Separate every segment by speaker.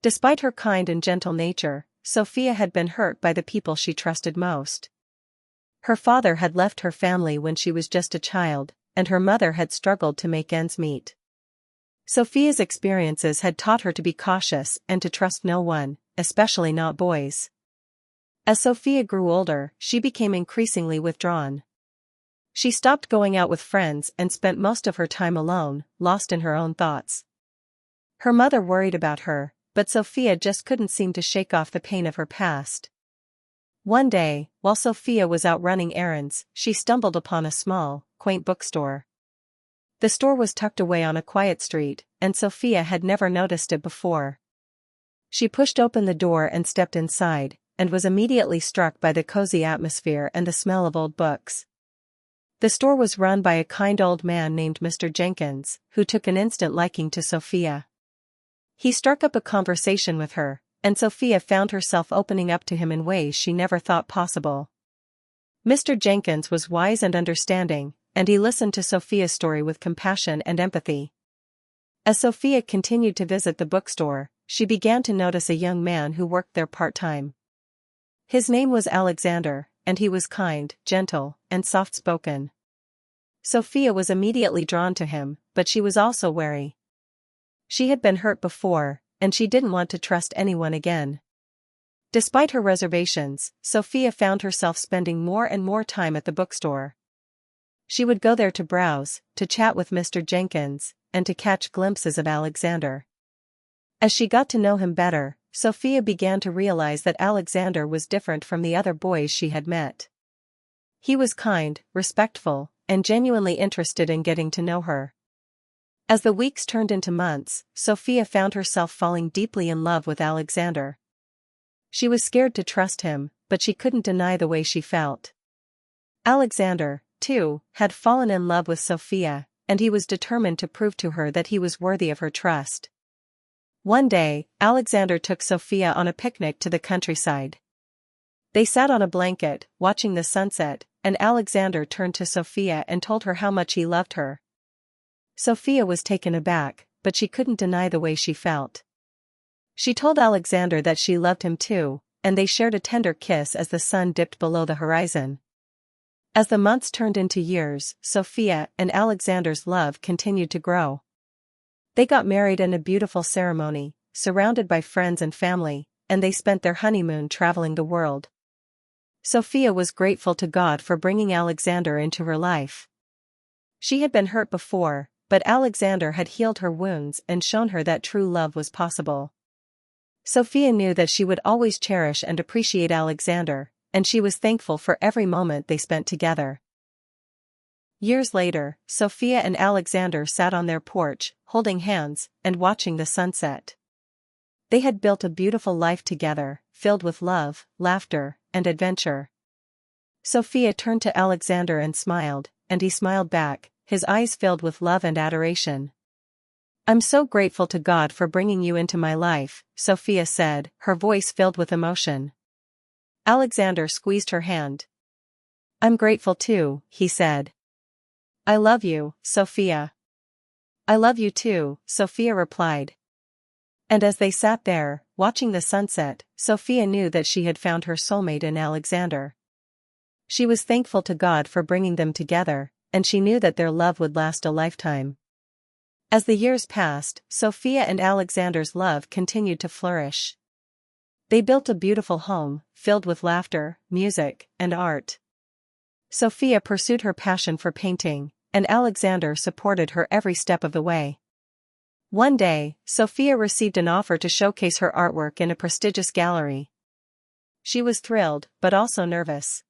Speaker 1: Despite her kind and gentle nature, Sophia had been hurt by the people she trusted most. Her father had left her family when she was just a child, and her mother had struggled to make ends meet. Sophia's experiences had taught her to be cautious and to trust no one, especially not boys. As Sophia grew older, she became increasingly withdrawn. She stopped going out with friends and spent most of her time alone, lost in her own thoughts. Her mother worried about her, but Sophia just couldn't seem to shake off the pain of her past. One day, while Sophia was out running errands, she stumbled upon a small, quaint bookstore. The store was tucked away on a quiet street, and Sophia had never noticed it before. She pushed open the door and stepped inside, and was immediately struck by the cozy atmosphere and the smell of old books. The store was run by a kind old man named Mr. Jenkins, who took an instant liking to Sophia. He struck up a conversation with her, and Sophia found herself opening up to him in ways she never thought possible. Mr. Jenkins was wise and understanding, and he listened to Sophia's story with compassion and empathy. As Sophia continued to visit the bookstore, she began to notice a young man who worked there part-time. His name was Alexander, and he was kind, gentle, and soft-spoken. Sophia was immediately drawn to him, but she was also wary. She had been hurt before, and she didn't want to trust anyone again. Despite her reservations, Sophia found herself spending more and more time at the bookstore. She would go there to browse, to chat with Mr. Jenkins, and to catch glimpses of Alexander. As she got to know him better, Sophia began to realize that Alexander was different from the other boys she had met. He was kind, respectful, and genuinely interested in getting to know her. As the weeks turned into months, Sophia found herself falling deeply in love with Alexander. She was scared to trust him, but she couldn't deny the way she felt. Alexander, too, had fallen in love with Sophia, and he was determined to prove to her that he was worthy of her trust. One day, Alexander took Sophia on a picnic to the countryside. They sat on a blanket, watching the sunset, and Alexander turned to Sophia and told her how much he loved her. Sophia was taken aback, but she couldn't deny the way she felt. She told Alexander that she loved him too, and they shared a tender kiss as the sun dipped below the horizon. As the months turned into years, Sophia and Alexander's love continued to grow. They got married in a beautiful ceremony, surrounded by friends and family, and they spent their honeymoon traveling the world. Sophia was grateful to God for bringing Alexander into her life. She had been hurt before, but Alexander had healed her wounds and shown her that true love was possible. Sophia knew that she would always cherish and appreciate Alexander, and she was thankful for every moment they spent together. Years later, Sophia and Alexander sat on their porch, holding hands, and watching the sunset. They had built a beautiful life together, filled with love, laughter, and adventure. Sophia turned to Alexander and smiled, and he smiled back, his eyes filled with love and adoration. "I'm so grateful to God for bringing you into my life," Sophia said, her voice filled with emotion. Alexander squeezed her hand. "I'm grateful too," he said. "I love you, Sophia." "I love you too," Sophia replied. And as they sat there, watching the sunset, Sophia knew that she had found her soulmate in Alexander. She was thankful to God for bringing them together, and she knew that their love would last a lifetime. As the years passed, Sophia and Alexander's love continued to flourish. They built a beautiful home, filled with laughter, music, and art. Sophia pursued her passion for painting, and Alexander supported her every step of the way. One day, Sophia received an offer to showcase her artwork in a prestigious gallery. She was thrilled, but also nervous.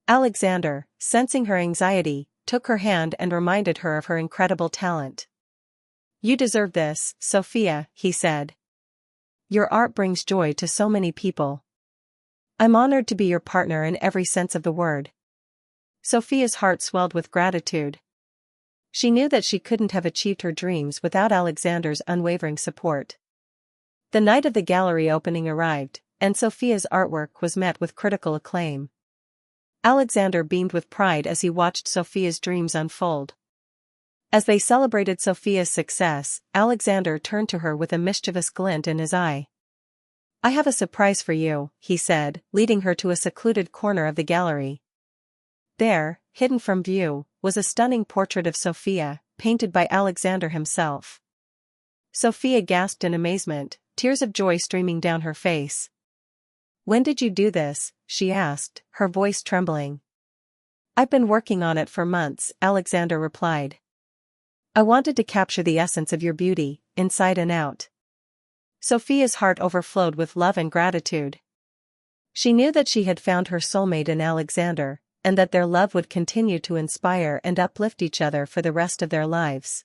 Speaker 1: Alexander, sensing her anxiety, took her hand and reminded her of her incredible talent. "You deserve this, Sophia," he said. "Your art brings joy to so many people. I'm honored to be your partner in every sense of the word." Sophia's heart swelled with gratitude. She knew that she couldn't have achieved her dreams without Alexander's unwavering support. The night of the gallery opening arrived, and Sophia's artwork was met with critical acclaim. Alexander beamed with pride as he watched Sophia's dreams unfold. As they celebrated Sophia's success, Alexander turned to her with a mischievous glint in his eye. "I have a surprise for you," he said, leading her to a secluded corner of the gallery. There, hidden from view, was a stunning portrait of Sophia, painted by Alexander himself. Sophia gasped in amazement, tears of joy streaming down her face. "When did you do this?" she asked, her voice trembling. "I've been working on it for months," Alexander replied. "I wanted to capture the essence of your beauty, inside and out." Sophia's heart overflowed with love and gratitude. She knew that she had found her soulmate in Alexander, and that their love would continue to inspire and uplift each other for the rest of their lives.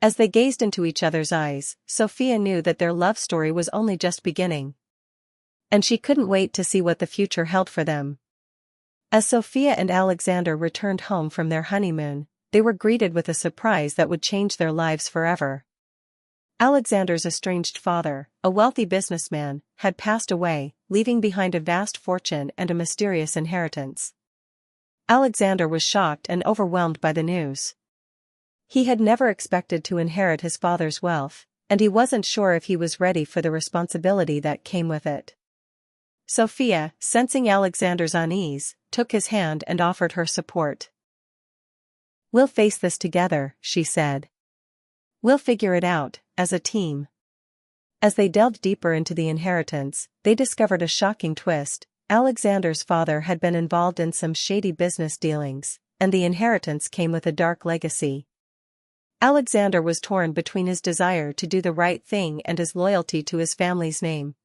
Speaker 1: As they gazed into each other's eyes, Sophia knew that their love story was only just beginning. And she couldn't wait to see what the future held for them. As Sophia and Alexander returned home from their honeymoon, they were greeted with a surprise that would change their lives forever. Alexander's estranged father, a wealthy businessman, had passed away, leaving behind a vast fortune and a mysterious inheritance. Alexander was shocked and overwhelmed by the news. He had never expected to inherit his father's wealth, and he wasn't sure if he was ready for the responsibility that came with it. Sophia, sensing Alexander's unease, took his hand and offered her support. "We'll face this together," she said. "We'll figure it out, as a team." As they delved deeper into the inheritance, they discovered a shocking twist. Alexander's father had been involved in some shady business dealings, and the inheritance came with a dark legacy. Alexander was torn between his desire to do the right thing and his loyalty to his family's name.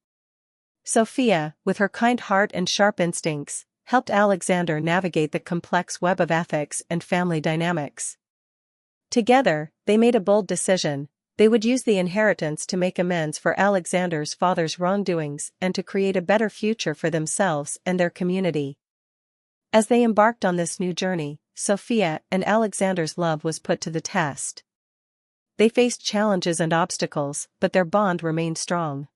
Speaker 1: Sophia, with her kind heart and sharp instincts, helped Alexander navigate the complex web of ethics and family dynamics. Together, they made a bold decision. They would use the inheritance to make amends for Alexander's father's wrongdoings and to create a better future for themselves and their community. As they embarked on this new journey, Sophia and Alexander's love was put to the test. They faced challenges and obstacles, but their bond remained strong.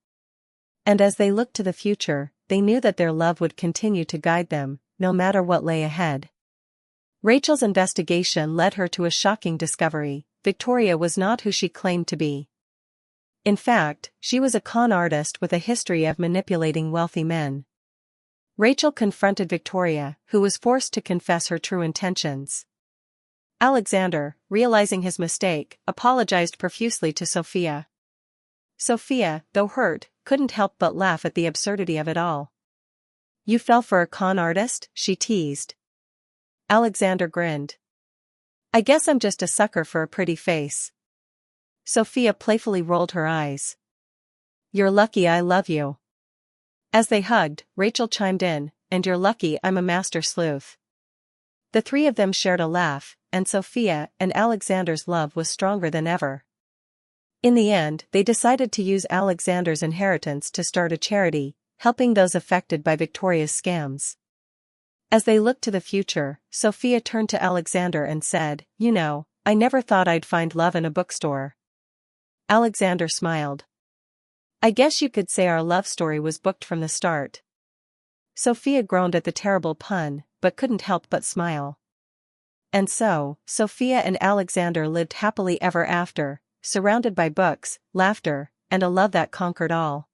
Speaker 1: And as they looked to the future, they knew that their love would continue to guide them, no matter what lay ahead. Rachel's investigation led her to a shocking discovery: Victoria was not who she claimed to be. In fact, she was a con artist with a history of manipulating wealthy men. Rachel confronted Victoria, who was forced to confess her true intentions. Alexander, realizing his mistake, apologized profusely to Sophia. Sophia, though hurt, couldn't help but laugh at the absurdity of it all. "You fell for a con artist?" she teased. Alexander grinned. "I guess I'm just a sucker for a pretty face." Sophia playfully rolled her eyes. "You're lucky I love you." As they hugged, Rachel chimed in, "And you're lucky I'm a master sleuth." The three of them shared a laugh, and Sophia and Alexander's love was stronger than ever. In the end, they decided to use Alexander's inheritance to start a charity, helping those affected by Victoria's scams. As they looked to the future, Sophia turned to Alexander and said, "You know, I never thought I'd find love in a bookstore." Alexander smiled. "I guess you could say our love story was booked from the start." Sophia groaned at the terrible pun, but couldn't help but smile. And so, Sophia and Alexander lived happily ever after, surrounded by books, laughter, and a love that conquered all.